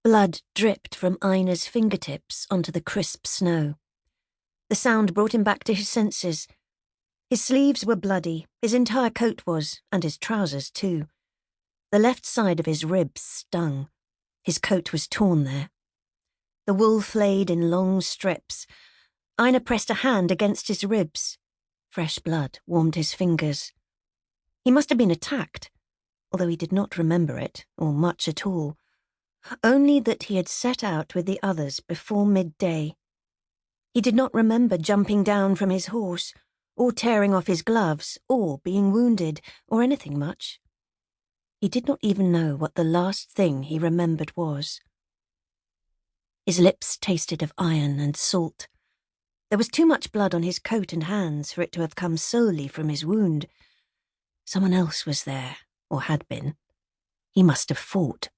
Blood dripped from Einer's fingertips onto the crisp snow. The sound brought him back to his senses. His sleeves were bloody, his entire coat was, and his trousers too. The left side of his ribs stung. His coat was torn there. The wool flayed in long strips. Einar pressed a hand against his ribs. Fresh blood warmed his fingers. He must have been attacked, although he did not remember it, or much at all. Only that he had set out with the others before midday. He did not remember jumping down from his horse, or tearing off his gloves, or being wounded, or anything much. He did not even know what the last thing he remembered was. His lips tasted of iron and salt. There was too much blood on his coat and hands for it to have come solely from his wound. Someone else was there, or had been. He must have fought.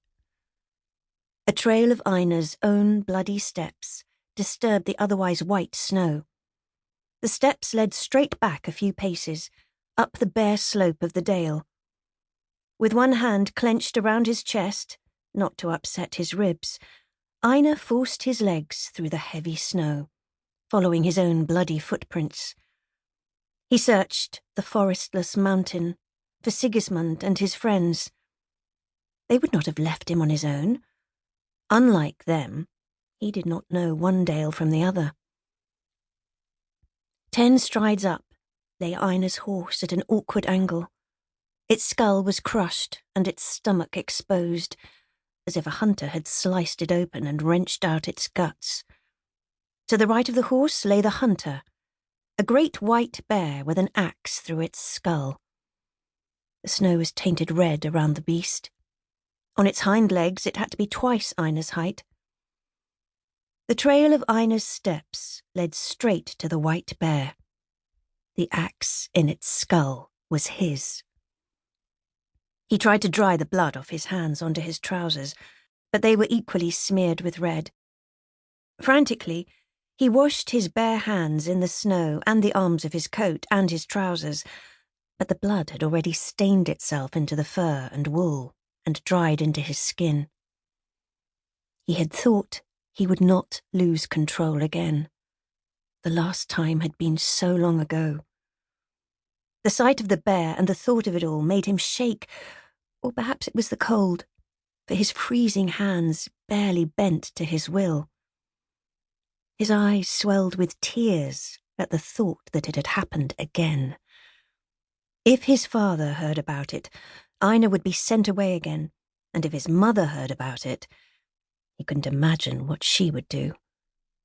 A trail of Einar's own bloody steps disturbed the otherwise white snow. The steps led straight back a few paces, up the bare slope of the dale. With one hand clenched around his chest, not to upset his ribs, Einar forced his legs through the heavy snow, following his own bloody footprints. He searched the forestless mountain for Sigismund and his friends. They would not have left him on his own. Unlike them, he did not know one dale from the other. 10 strides up lay Einar's horse at an awkward angle. Its skull was crushed and its stomach exposed, as if a hunter had sliced it open and wrenched out its guts. To the right of the horse lay the hunter, a great white bear with an axe through its skull. The snow was tainted red around the beast. On its hind legs it had to be twice Einar's height. The trail of Einar's steps led straight to the white bear. The axe in its skull was his. He tried to dry the blood off his hands onto his trousers, but they were equally smeared with red. Frantically, he washed his bare hands in the snow and the arms of his coat and his trousers, but the blood had already stained itself into the fur and wool and dried into his skin. He had thought he would not lose control again. The last time had been so long ago. The sight of the bear and the thought of it all made him shake, or perhaps it was the cold, for his freezing hands barely bent to his will. His eyes swelled with tears at the thought that it had happened again. If his father heard about it, Einar would be sent away again, and if his mother heard about it, he couldn't imagine what she would do,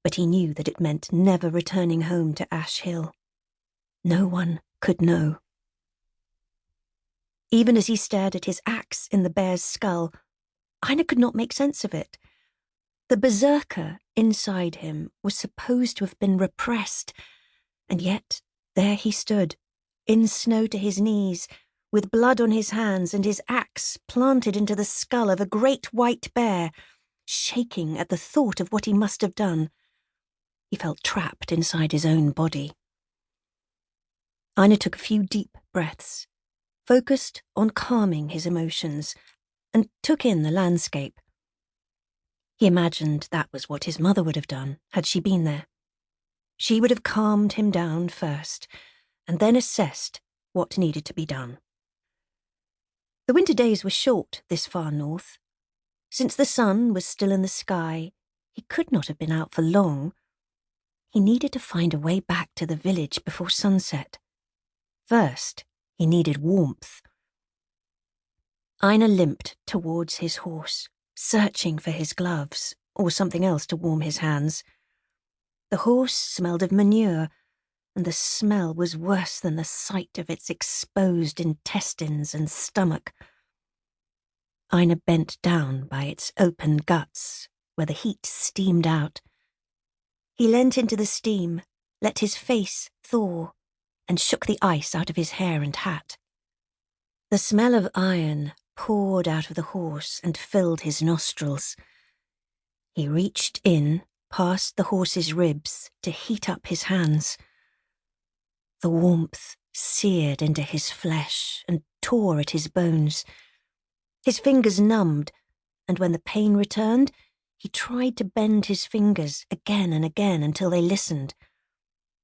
but he knew that it meant never returning home to Ash Hill. No one could know. Even as he stared at his axe in the bear's skull, Einar could not make sense of it. The berserker inside him was supposed to have been repressed, and yet there he stood, in snow to his knees, with blood on his hands and his axe planted into the skull of a great white bear, shaking at the thought of what he must have done. He felt trapped inside his own body. Einar took a few deep breaths, focused on calming his emotions, and took in the landscape. He imagined that was what his mother would have done had she been there. She would have calmed him down first, and then assessed what needed to be done. The winter days were short this far north. Since the sun was still in the sky, he could not have been out for long. He needed to find a way back to the village before sunset. First, he needed warmth. Einar limped towards his horse, searching for his gloves or something else to warm his hands. The horse smelled of manure, and the smell was worse than the sight of its exposed intestines and stomach. Einar bent down by its open guts, where the heat steamed out. He leant into the steam, let his face thaw, and shook the ice out of his hair and hat. The smell of iron poured out of the horse and filled his nostrils. He reached in, past the horse's ribs, to heat up his hands. The warmth seared into his flesh and tore at his bones. His fingers numbed, and when the pain returned, He tried to bend his fingers again and again until they listened,